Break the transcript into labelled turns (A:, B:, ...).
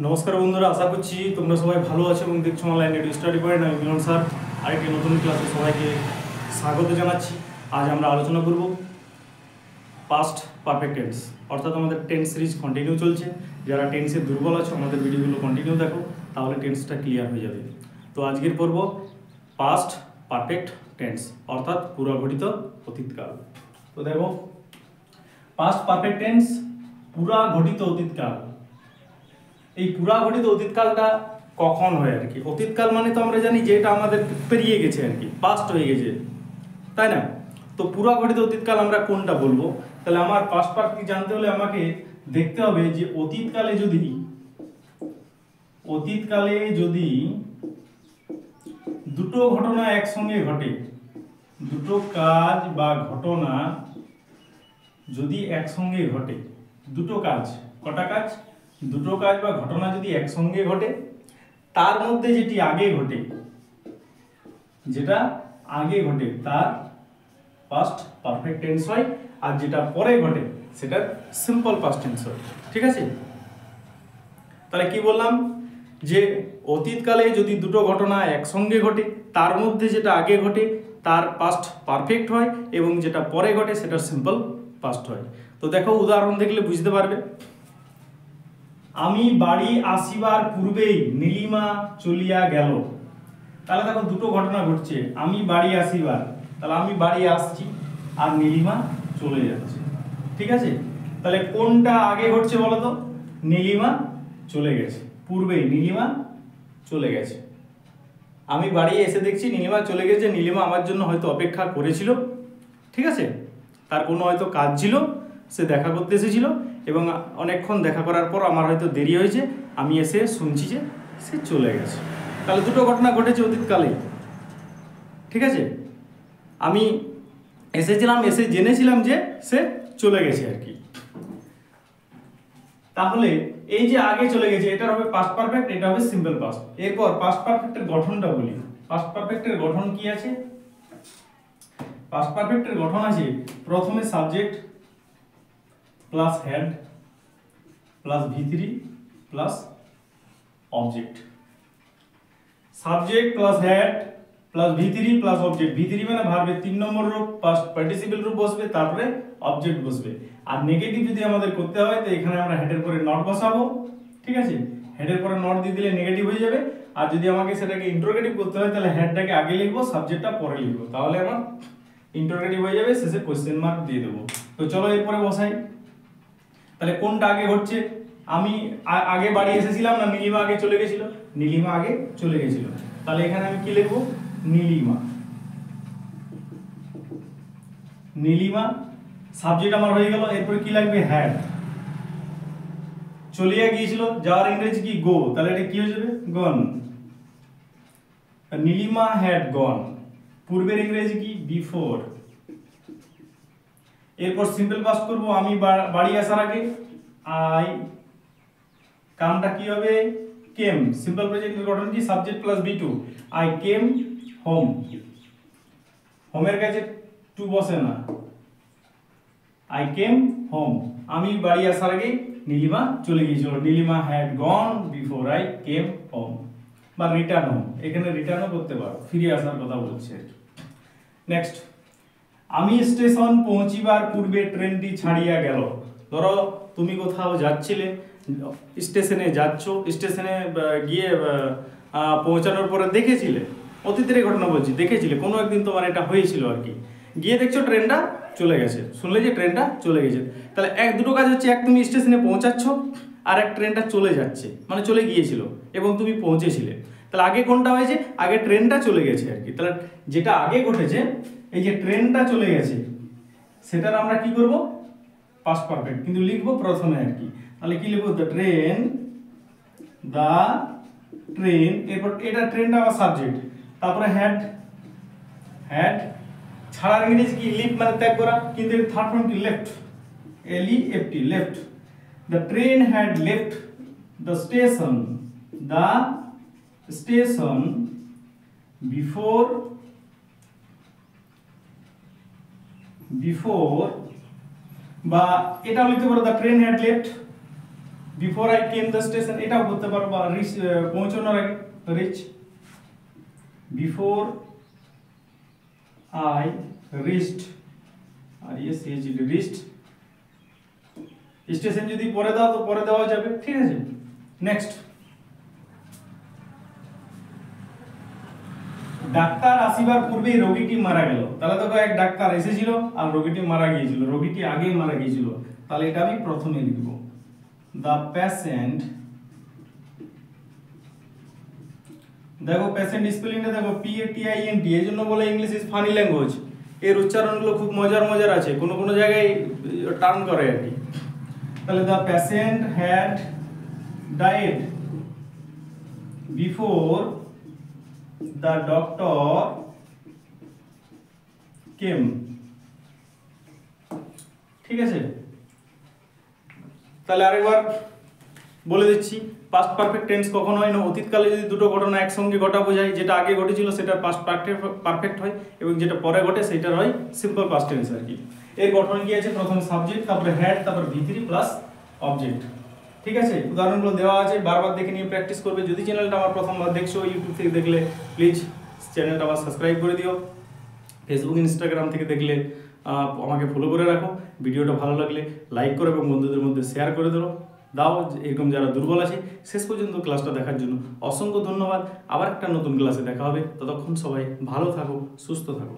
A: নমস্কার বন্ধুরা, আশা করছি তোমরা সবাই ভালো আছো এবং দেখছো অনলাইন রেডিও স্টাডি পয়েন্ট। আমি মিলন স্যার আরেকটি নতুন ক্লাসে সবাইকে স্বাগত জানাচ্ছি। আজ আমরা আলোচনা করব পাস্ট পারফেক্ট টেন্স, অর্থাৎ আমাদের টেন্স সিরিজ কন্টিনিউ চলছে। যারা টেন্সে দুর্বল আছো আমাদের ভিডিওগুলো কন্টিনিউ দেখো, তাহলে টেন্সটা ক্লিয়ার হয়ে যাবে। তো আজকের পর্ব পাস্ট পারফেক্ট টেন্স, অর্থাৎ পুরাঘটিত অতীতকাল। তো দেখো, পাস্ট পারফেক্ট টেন্স পুরাঘটিত অতীতকাল। এই পুরাঘটিত অতীতকালটা কখন হয় আর কি? অতীতকাল মানে তো আমরা জানি যে এটা আমাদের পেরিয়ে গেছে আর কি, পাস্ট হয়ে গেছে, তাই না? তো পুরাঘটিত অতীতকাল আমরা কোনটা বলবো? তাহলে আমার পাস্ট পারফেক্ট জানতে হলে আমাকে দেখতে হবে যে অতীতকালে যদি দুটো ঘটনা একসঙ্গে ঘটে, দুটো কাজ বা ঘটনা যদি একসঙ্গে ঘটে, দুটো কাজ, কটা কাজ? দুটো কাজ বা ঘটনা যদি একসঙ্গে ঘটে, তার মধ্যে যেটা আগে ঘটে তার পাস্ট পারফেক্ট টেন্স হয়, আর যেটা পরে ঘটে সেটা সিম্পল পাস্ট টেন্স হয়। ঠিক আছে? তাহলে কি বললাম? যে অতীতকালে যদি দুটো ঘটনা একসঙ্গে ঘটে, তার মধ্যে যেটা আগে ঘটে তার পাস্ট পারফেক্ট হয়, এবং যেটা পরে ঘটে সেটা সিম্পল পাস্ট হয়। তো দেখো, উদাহরণ দেখলে বুঝতে পারবে। আমি বাড়ি আসিবার পূর্বেই নীলিমা চলিয়া গেল। তাহলে দেখো, দুটো ঘটনা ঘটছে। আমি বাড়ি আসিবার, তাহলে আমি বাড়ি আসছি আর নীলিমা চলে যাচ্ছে। ঠিক আছে? তাহলে কোনটা আগে ঘটছে বলো তো? নীলিমা চলে গেছে, পূর্বেই নীলিমা চলে গেছে। আমি বাড়ি এসে দেখছি নীলিমা চলে গেছে। নীলিমা আমার জন্য হয়তো অপেক্ষা করেছিল, ঠিক আছে? তার কোনো হয়তো কাজ ছিল, সে দেখা করতে এসেছিল, এবং অনেকক্ষণ দেখা করার পর আমার হয়তো দেরি হয়েছে, আমি এসে শুনছি যে সে চলে গেছে। তাহলে দুটো ঘটনা ঘটেছে অতীতকালে। ঠিক আছে? আমি এসেছিলাম, এসে জেনেছিলাম যে সে চলে গেছে আর কি। তাহলে এই যে আগে চলে গেছে, এটা হবে পাস্ট পারফেক্ট, এটা হবে সিম্পল পাস্ট। এরপর পাস্ট পারফেক্টের গঠনটা বলি। পাস্ট পারফেক্টের গঠন কি আছে? পাস্ট পারফেক্টের গঠন আছে, প্রথমে subject plus had plus ভি3 plus object. Subject plus had plus ভি3 plus object. ভি3 মানে ভার্বের 3 নম্বর রূপ, পাস্ট পার্টিসিপল রূপ বসবে, তারপরে অবজেক্ট বসবে। আর নেগেটিভ যদি আমাদের করতে হয়, তো এখানে আমরা হেডের পরে নট বসাবো। ঠিক আছে? হেডের পরে নট দিয়ে দিলে নেগেটিভ হয়ে যাবে। আর যদি আমাকে সেটাকে ইন্টারোগেটিভ করতে হয়, তাহলে হেডটাকে আগে লিখবো, সাবজেক্টটা পরে লিখবো, তাহলে আমার ইন্টারোগেটিভ হয়ে যাবে, শেষে কোশ্চেন মার্ক দিয়ে দেবো। তো চলো এরপরে বসাই। তাহলে কোনটা আগে ঘটছে? আমি আগে বাড়ি এসেছিলাম না নীলিমা আগে চলে গেছিল? নীলিমা আগে চলে গেছিল। তাহলে এখানে আমি কি লিখবো? নীলিমা। নীলিমা সাবজেক্ট আমার হয়ে গেল। এরপরে কি লাগবে? হ্যাড। চলিয়া গিয়েছিল, যাওয়ার ইংরেজি কি? গো। তাহলে এটা কি হয়ে যাবে? গন। Nilima had gone. পূর্বের ইংরেজি কি? বিফোর। এরপর সিম্পল পাস্ট করব। আমি বাড়ি আসার আগে আই, কামটা কি হবে? কেম। সিম্পল প্রেজেন্টের গঠন কি? Subject plus B2. I came home. হোমের কাছে টু বসে না, আই কেম হোম। আমি বাড়ি আসার আগে নীলিমা চলে গিয়েছিল। Nilima had gone before I came home. বা রিটার্ন হোম, এখানে রিটার্নও করতে পারো, ফিরে আসার কথা বলছে। নেক্সট, আমি স্টেশন পৌঁছিবার পূর্বে ট্রেনটি ছাড়িয়া গেল। ধরো তুমি কোথাও যাচ্ছিলে, স্টেশনে যাচ্ছ, স্টেশনে গিয়ে পৌঁছানোর পরে দেখেছিলে, অতীতের ঘটনা বলছি, দেখেছিলে কোনো একদিন তোমার এটা হয়েছিল আর কি, গিয়ে দেখছো ট্রেনটা চলে গেছে, শুনলে যে ট্রেনটা চলে গেছে। তাহলে দুটো কাজ হচ্ছে, এক তুমি স্টেশনে পৌঁছাচ্ছ, আর এক ট্রেনটা চলে যাচ্ছে, মানে চলে গিয়েছিল এবং তুমি পৌঁছেছিলে। তাহলে আগে কোনটা হয়েছে? আগে ট্রেনটা চলে গেছে আর কি। তাহলে যেটা আগে ঘটেছে, এই যে ট্রেনটা চলে গেছে, সেটার আমরা কি করব? পাস্ট পারফেক্ট, কিন্তু লিখবো প্রথমে আর কি। তাহলে কি লিখবো? দ্য ট্রেন, এরপর এটা ট্রেনটা আমার সাবজেক্ট, তারপরে হ্যাড ছাড়ার ইংরেজি কি? লিভ, মানে ত্যাগ করা, কিন্তু এর থার্ড ফর্ম কি? Left, L E F T, left. The train had left the station, before, বা এটাও লিখতে পারো the train had left before I came the station, এটাও করতে পারো, বা রিচ পৌঁছানোর আগে, রিচ বিফোর আই রিচড, আর ইয়েস রিচড। স্টেশন যদি পরে দাও তো পরে দেওয়া যাবে, ঠিক আছে। নেক্সট, ডাক্তার আসিবার পূর্বেই রোগীটি মারা গেল, তাহলে দেখো এক ডাক্তার এসেছিল আর রোগীটি মারা গিয়েছিল, রোগীটি আগেই মারা গিয়েছিল, তাহলে এটা আমি প্রথমে লিখব। দ্য পেশেন্ট, দেখো পেশেন্ট স্পেলিংটা দেখো PATIENT, এই জন্য বলে ইংলিশ ইজ ফানি ল্যাঙ্গুয়েজ, এর উচ্চারণগুলো খুব মজার মজার আছে, কোনো কোনো জায়গায় টার্ন করে আর কি। তাহলে the patient had died before the doctor came, ঠিক আছে। তাহলে আরেকবার বলে দিচ্ছি, পাস্ট পারফেক্ট টেন্স কখন হয় না, অতীতকালে যদি দুটো ঘটনা একসঙ্গে ঘটা বোঝায়, যেটা আগে ঘটেছিল সেটা পাস্ট পারফেক্ট হয়, এবং যেটা পরে ঘটে সেটার হয় সিম্পল পাস্ট টেন্স আর কি। এর গঠন কি আছে, প্রথমে সাবজেক্ট, তারপরে হ্যাড, তারপরে V3 প্লাস অবজেক্ট, ঠিক আছে। উদাহরণগুলো দেওয়া আছে, বারবার দেখে নিয়ে প্র্যাকটিস করবে। যদি চ্যানেলটা আমার প্রথমবার দেখছো ইউটিউব থেকে দেখলে প্লিজ চ্যানেলটা আমার সাবস্ক্রাইব করে দিও, ফেসবুক ইনস্টাগ্রাম থেকে দেখলে আমাকে ফলো করে রাখো, ভিডিওটা ভালো লাগলে লাইক করো এবং বন্ধুদের মধ্যে শেয়ার করে দাও। এরকম যারা দুর্বল আছে, শেষ পর্যন্ত ক্লাসটা দেখার জন্য অসংখ্য ধন্যবাদ। আবার একটা নতুন ক্লাসে দেখা হবে, ততক্ষণ সবাই ভালো থাকো, সুস্থ থাকো।